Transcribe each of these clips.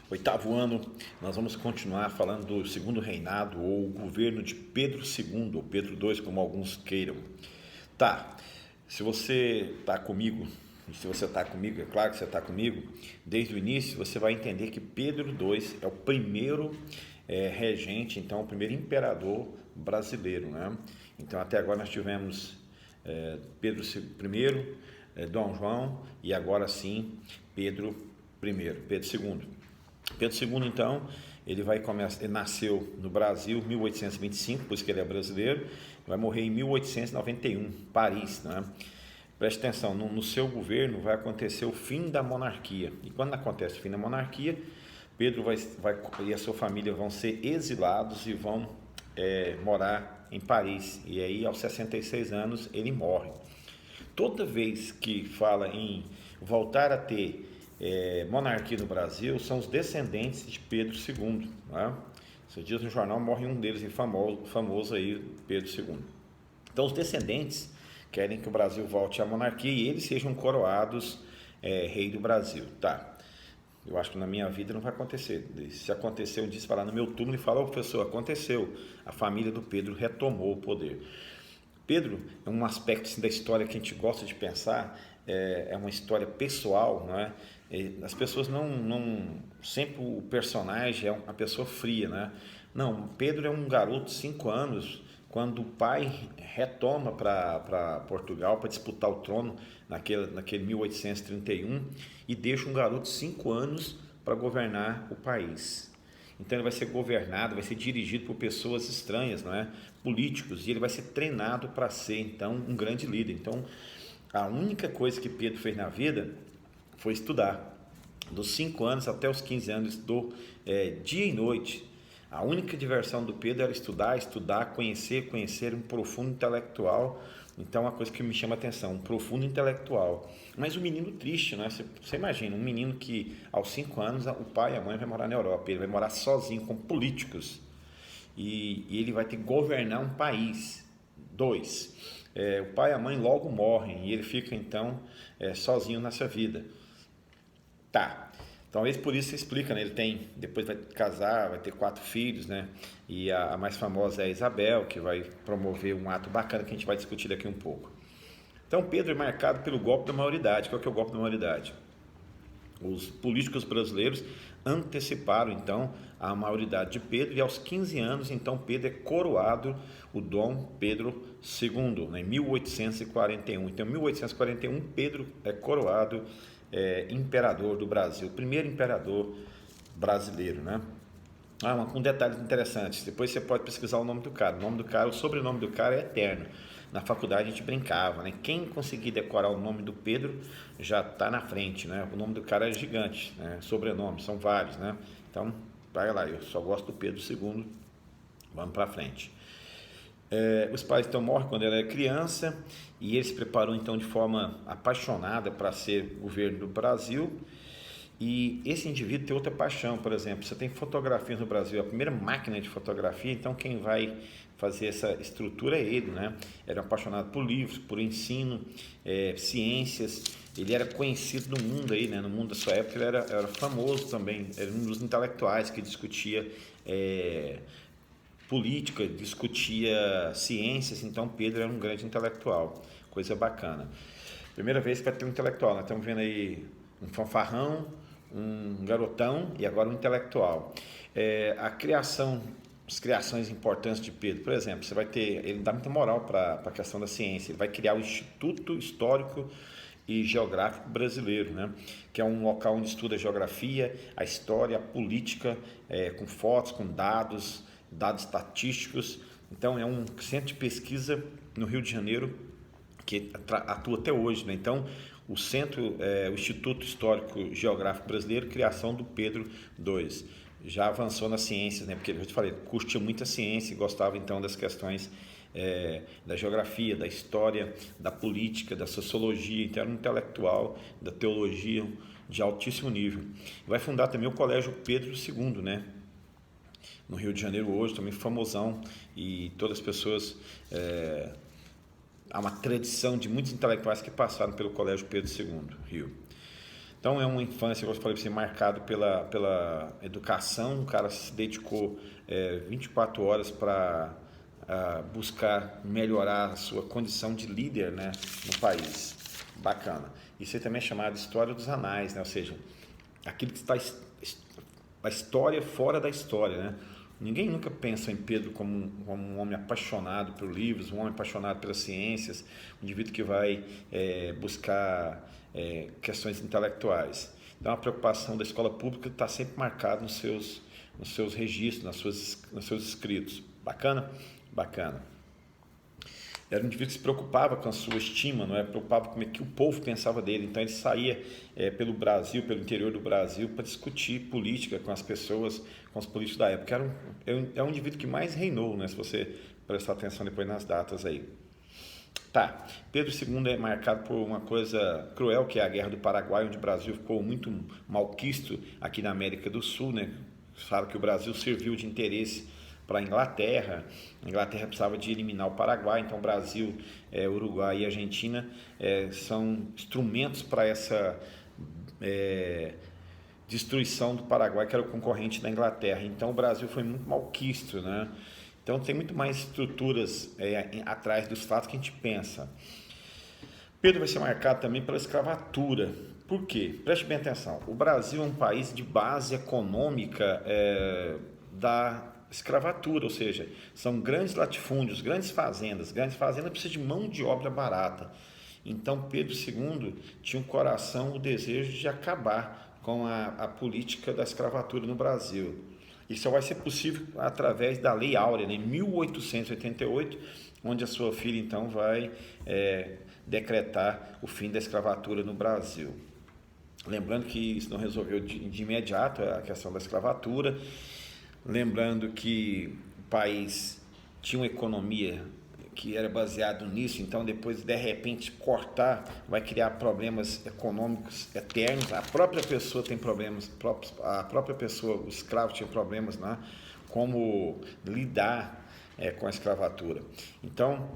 Oitavo ano, nós vamos continuar falando do segundo reinado ou governo de Pedro II, ou Pedro II, como alguns queiram. Tá, se você está comigo, e se você está comigo, é claro que você está comigo, desde o início você vai entender que Pedro II é o primeiro regente, então o primeiro imperador brasileiro, né? Então até agora nós tivemos Pedro I, Dom João e agora sim Pedro I, Pedro II. Pedro II, então, ele nasceu no Brasil em 1825, por isso que ele é brasileiro, vai morrer em 1891, Paris, né? Preste atenção, no seu governo vai acontecer o fim da monarquia. E quando acontece o fim da monarquia, Pedro e a sua família vão ser exilados e vão morar em Paris. E aí, aos 66 anos, ele morre. Toda vez que fala em voltar a ter monarquia no Brasil, são os descendentes de Pedro II. Né? Esses dias no jornal morre um deles, famoso aí, Pedro II. Então os descendentes querem que o Brasil volte à monarquia e eles sejam coroados rei do Brasil. Tá. Eu acho que na minha vida não vai acontecer. Se acontecer, um dia falar no meu túmulo e falar, professor, aconteceu. A família do Pedro retomou o poder. Pedro é um aspecto assim, da história que a gente gosta de pensar, é uma história pessoal, não é? As pessoas não sempre o personagem é uma pessoa fria, né? Não, Pedro é um garoto de 5 anos, quando o pai retoma para Portugal para disputar o trono naquele 1831 e deixa um garoto de 5 anos para governar o país. Então ele vai ser governado, vai ser dirigido por pessoas estranhas, não é? Políticos, e ele vai ser treinado para ser então um grande líder. Então a única coisa que Pedro fez na vida foi estudar. Dos 5 anos até os 15 anos, estudou dia e noite. A única diversão do Pedro era estudar, conhecer um profundo intelectual. Então, uma coisa que me chama a atenção, um profundo intelectual. Mas um menino triste, né? Você imagina, um menino que aos 5 anos o pai e a mãe vai morar na Europa, ele vai morar sozinho com políticos e ele vai ter que governar um país. 2, o pai e a mãe logo morrem e ele fica então sozinho nessa vida. Tá, talvez por isso você explica, né? Depois vai casar, vai ter 4 filhos, né? E a mais famosa é a Isabel, que vai promover um ato bacana que a gente vai discutir daqui um pouco. Então Pedro é marcado pelo golpe da maioridade. Qual que é o golpe da maioridade? Os políticos brasileiros anteciparam então a maioridade de Pedro e aos 15 anos então Pedro é coroado o Dom Pedro II, né, em 1841. Então em 1841 Pedro é coroado imperador do Brasil, o primeiro imperador brasileiro, né? Um detalhe interessante, depois você pode pesquisar o nome do cara. O sobrenome do cara é eterno. Na faculdade a gente brincava, né? Quem conseguir decorar o nome do Pedro já está na frente, né? O nome do cara é gigante, né? Sobrenome, são vários, né? Então, vai lá, eu só gosto do Pedro II, vamos para frente. Os pais então morrem quando ela é criança e ele se preparou então de forma apaixonada para ser governo do Brasil. E esse indivíduo tem outra paixão, por exemplo, você tem fotografias no Brasil, a primeira máquina de fotografia, então quem vai fazer essa estrutura é ele, né? Era apaixonado por livros, por ensino, ciências, ele era conhecido no mundo aí, né? No mundo da sua época ele era famoso também, era um dos intelectuais que discutia política, discutia ciências, então Pedro era um grande intelectual, coisa bacana. Primeira vez que vai ter um intelectual, nós estamos vendo aí um fanfarrão, um garotão e agora um intelectual. As criações importantes de Pedro, por exemplo, você vai ter, ele dá muita moral para a questão da ciência, ele vai criar o Instituto Histórico e Geográfico Brasileiro, né? Que é um local onde estuda a geografia, a história, a política, com fotos, com dados estatísticos. Então é um centro de pesquisa no Rio de Janeiro que atua até hoje, né? Então o Instituto Histórico Geográfico Brasileiro, criação do Pedro II, já avançou nas ciências, né? Porque eu te falei, curtia muita ciência e gostava então das questões da geografia, da história, da política, da sociologia, então era um intelectual da teologia de altíssimo nível. Vai fundar também o Colégio Pedro II, né? No Rio de Janeiro hoje, também famosão, e todas as pessoas, há uma tradição de muitos intelectuais que passaram pelo Colégio Pedro II, Rio. Então é uma infância, como eu falei para você, marcado pela educação. O cara se dedicou 24 horas para buscar melhorar a sua condição de líder, né, no país. Bacana. Isso aí também é chamado de história dos anais, né? Ou seja, aquilo que está a história fora da história, né? Ninguém nunca pensa em Pedro como um homem apaixonado por livros, um homem apaixonado pelas ciências, um indivíduo que vai buscar questões intelectuais. Então, a preocupação da escola pública está sempre marcada nos seus registros, nos seus escritos. Bacana? Bacana. Era um indivíduo que se preocupava com a sua estima, não é? Preocupava com o que o povo pensava dele. Então ele saía pelo Brasil, pelo interior do Brasil, para discutir política com as pessoas, com os políticos da época. É um indivíduo que mais reinou, né? Se você prestar atenção depois nas datas aí. Tá, Pedro II é marcado por uma coisa cruel, que é a Guerra do Paraguai, onde o Brasil ficou muito malquisto aqui na América do Sul, né? Sabe que o Brasil serviu de interesse para a Inglaterra precisava de eliminar o Paraguai, então Brasil, Uruguai e Argentina são instrumentos para essa destruição do Paraguai, que era o concorrente da Inglaterra. Então o Brasil foi muito malquisto, né? Então tem muito mais estruturas atrás dos fatos que a gente pensa. Pedro vai ser marcado também pela escravatura. Por quê? Preste bem atenção. O Brasil é um país de base econômica da escravatura, ou seja, são grandes latifúndios, grandes fazendas precisam de mão de obra barata. Então Pedro II tinha um coração, o desejo de acabar com a política da escravatura no Brasil. Isso só vai ser possível através da Lei Áurea, né, em 1888, onde a sua filha então vai decretar o fim da escravatura no Brasil. Lembrando que isso não resolveu de imediato a questão da escravatura. Lembrando que o país tinha uma economia que era baseado nisso, então depois de repente cortar vai criar problemas econômicos eternos. A própria pessoa tem problemas, a própria pessoa, o escravo tinha problemas, né? Como lidar com a escravatura. Então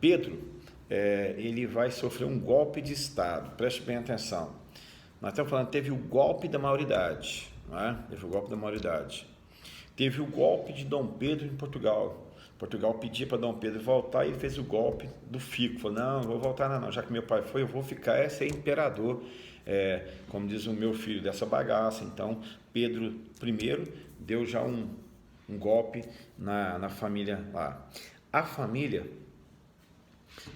Pedro ele vai sofrer um golpe de Estado. Preste bem atenção. Nós estamos falando, teve o golpe da maioridade, né? Teve o golpe da maioridade. Teve o golpe de Dom Pedro em Portugal. Portugal pedia para Dom Pedro voltar e ele fez o golpe do fico. Falou, não vou voltar não, já que meu pai foi, eu vou ficar, ser imperador, como diz o meu filho, dessa bagaça. Então, Pedro I deu já um golpe na família lá. A família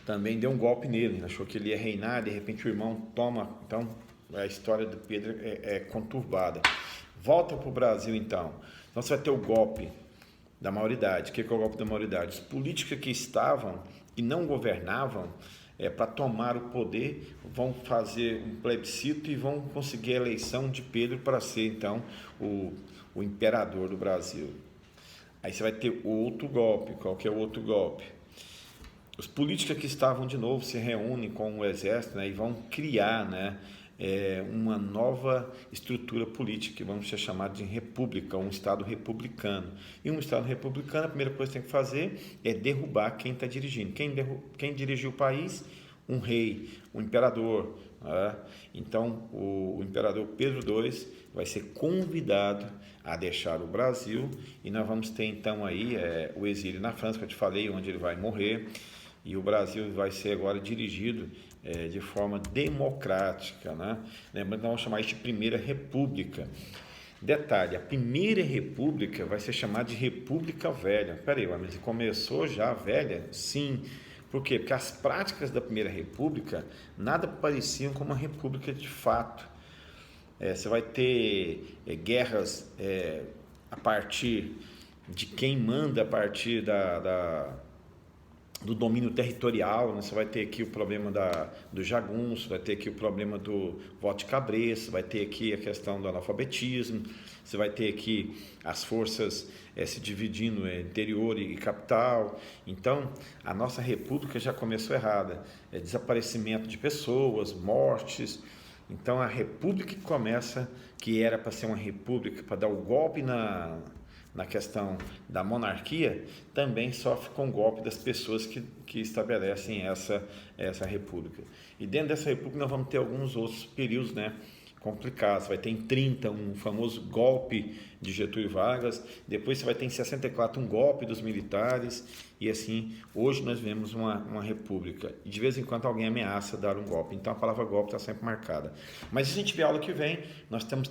também deu um golpe nele, achou que ele ia reinar, de repente o irmão toma. Então, a história do Pedro é conturbada. Volta para o Brasil, então. Então você vai ter o golpe da maioridade. O que é o golpe da maioridade? Os políticos que estavam e não governavam para tomar o poder vão fazer um plebiscito e vão conseguir a eleição de Pedro para ser, então, o imperador do Brasil. Aí você vai ter outro golpe. Qual que é o outro golpe? Os políticos que estavam de novo se reúnem com o exército, né, e vão criar, né, uma nova estrutura política que vamos chamar de república, um Estado republicano. E um Estado republicano, a primeira coisa que tem que fazer é derrubar quem está dirigindo. Quem dirigiu o país? Um rei, um imperador. Né? Então, o imperador Pedro II vai ser convidado a deixar o Brasil e nós vamos ter então aí o exílio na França, que eu te falei, onde ele vai morrer. E o Brasil vai ser agora dirigido de forma democrática, né? Lembrando que nós vamos chamar isso de Primeira República. Detalhe, a Primeira República vai ser chamada de República Velha. Peraí, mas começou já velha? Sim. Por quê? Porque as práticas da Primeira República nada pareciam com uma república de fato. Você vai ter guerras a partir de quem manda, a partir do domínio territorial, né? Você vai ter aqui o problema do jagunço, vai ter aqui o problema do voto de cabresto, vai ter aqui a questão do analfabetismo, você vai ter aqui as forças se dividindo em interior e capital. Então, a nossa república já começou errada. Desaparecimento de pessoas, mortes. Então, a república que começa, que era para ser uma república, para dar o golpe na questão da monarquia, também sofre com o golpe das pessoas que estabelecem essa república. E dentro dessa república nós vamos ter alguns outros períodos, né, complicados. Vai ter em 30 um famoso golpe de Getúlio Vargas, depois você vai ter em 64 um golpe dos militares, e assim, hoje nós vemos uma república, e de vez em quando alguém ameaça dar um golpe, então a palavra golpe está sempre marcada. Mas se a gente vê a aula que vem, nós estamos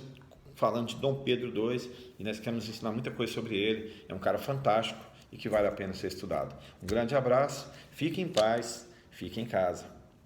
falando de Dom Pedro II, e nós queremos ensinar muita coisa sobre ele, é um cara fantástico, e que vale a pena ser estudado. Um grande abraço, fique em paz, fique em casa.